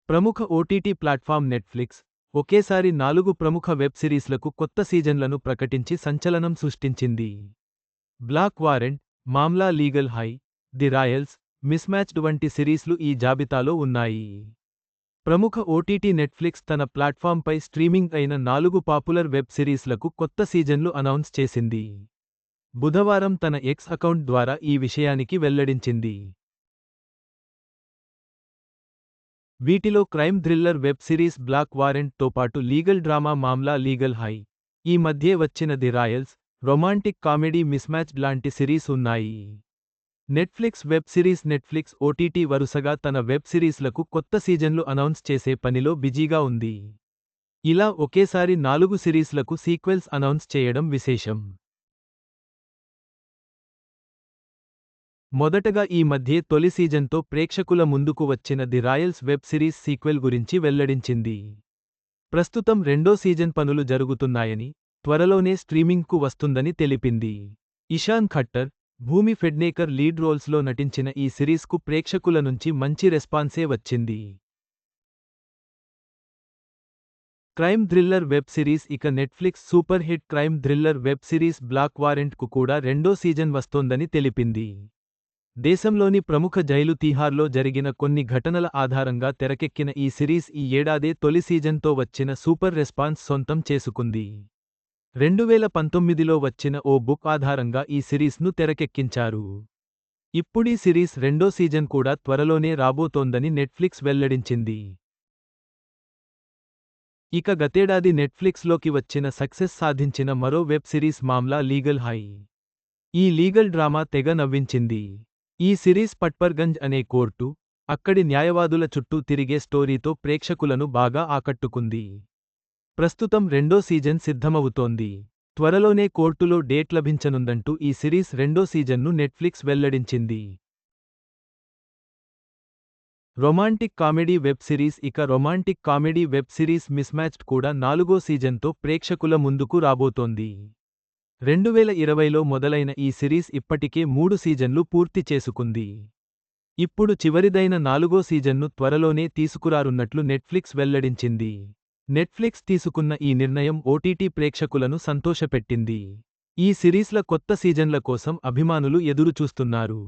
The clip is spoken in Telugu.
ప్రముఖ ఓటీటీ ప్లాట్ఫామ్ నెట్ఫ్లిక్స్ ఒకేసారి 4 ప్రముఖ వెబ్ సిరీస్లకు కొత్త సీజన్లను ప్రకటించి సంచలనం సృష్టించింది. Black warrant, Maamla legal Hai, the royals, mismatched వంటి సిరీస్లు ఈ జాబితాలో ఉన్నాయి. ప్రముఖ ఓటీటీ నెట్ఫ్లిక్స్ తన ప్లాట్ఫాంపై స్ట్రీమింగ్ అయిన 4 పాపులర్ వెబ్ సిరీస్లకు కొత్త సీజన్లు అనౌన్స్ చేసింది. బుధవారం తన ఎక్స్ అకౌంట్ ద్వారా ఈ విషయానికి వెల్లడించింది. వీటిలో crime thriller web series black వారెంట్తో పాటు legal drama Maamla legal Hai, ఈ మధ్యే వచ్చిన the royals, romantic comedy mismatched లాంటి సిరీస్ ఉన్నాయి. Netflix web series Netflix OTT వరుసగా తన వెబ్ సిరీస్లకు కొత్త సీజన్లు అనౌన్స్ చేసే పనిలో బిజీగా ఉంది. ఇలా ఒకేసారి 4 సిరీస్లకు సీక్వెల్స్ అనౌన్స్ చేయడం విశేషం. మొదటగా ఈ మధ్యే తొలి సీజన్తో ప్రేక్షకుల ముందుకు వచ్చిన the Royals web series sequel గురించి వెల్లడించింది. ప్రస్తుతం రెండో సీజన్ పనులు జరుగుతున్నాయని, త్వరలోనే స్ట్రీమింగ్కు వస్తుందని తెలిపింది. ఇషాన్ ఖట్టర్, భూమి ఫెడ్నేకర్ లీడ్ రోల్స్లో నటించిన ఈ సిరీస్కు ప్రేక్షకుల నుంచి మంచి రెస్పాన్సే వచ్చింది. క్రైమ్ థ్రిల్లర్ వెబ్ సిరీస్ ఇక Netflix super hit crime thriller web series black వారెంట్కు కూడా రెండో సీజన్ వస్తోందని తెలిపింది. దేశంలోని ప్రముఖ జైలు తీహార్లో జరిగిన కొన్ని ఘటనల ఆధారంగా తెరకెక్కిన ఈ సిరీస్ ఈ ఏడాదే తొలి సీజన్తో వచ్చిన సూపర్ రెస్పాన్స్ సొంతం చేసుకుంది. 2019లో వచ్చిన ఓ బుక్ ఆధారంగా ఈ సిరీస్ను తెరకెక్కించారు. ఇప్పుడీ సిరీస్ రెండో సీజన్ కూడా త్వరలోనే రాబోతోందని నెట్ఫ్లిక్స్ వెల్లడించింది. ఇక గతేడాది నెట్ఫ్లిక్స్లోకి వచ్చిన సక్సెస్ సాధించిన మరో వెబ్ సిరీస్ మామ్లా లీగల్ హై. ఈ లీగల్ డ్రామా తెగ నవ్వించింది. ఈ సిరీస్ పట్పర్గంజ్ అనే కోర్టు, అక్కడి న్యాయవాదుల చుట్టూ తిరిగే స్టోరీతో ప్రేక్షకులను బాగా ఆకట్టుకుంది. ప్రస్తుతం రెండో సీజన్ సిద్ధమవుతోంది. త్వరలోనే కోర్టులో డేట్ లభించనుందంటూ ఈ సిరీస్ రెండో సీజన్ను నెట్ఫ్లిక్స్ వెల్లడించింది. రొమాంటిక్ కామెడీ వెబ్ సిరీస్ ఇక romantic comedy web series Mismatched కూడా 4వ సీజన్తో ప్రేక్షకుల ముందుకు రాబోతోంది. 2020లో మొదలైన ఈ సిరీస్ ఇప్పటికే 3 సీజన్లు పూర్తి చేసుకుంది. ఇప్పుడు చివరిదైన 4వ సీజన్ను త్వరలోనే తీసుకురానున్నట్లు నెట్ఫ్లిక్స్ వెల్లడించింది. నెట్ఫ్లిక్స్ తీసుకున్న ఈ నిర్ణయం ఓటీటీ ప్రేక్షకులను సంతోషపెట్టింది. ఈ సిరీస్ల కొత్త సీజన్ల కోసం అభిమానులు ఎదురుచూస్తున్నారు.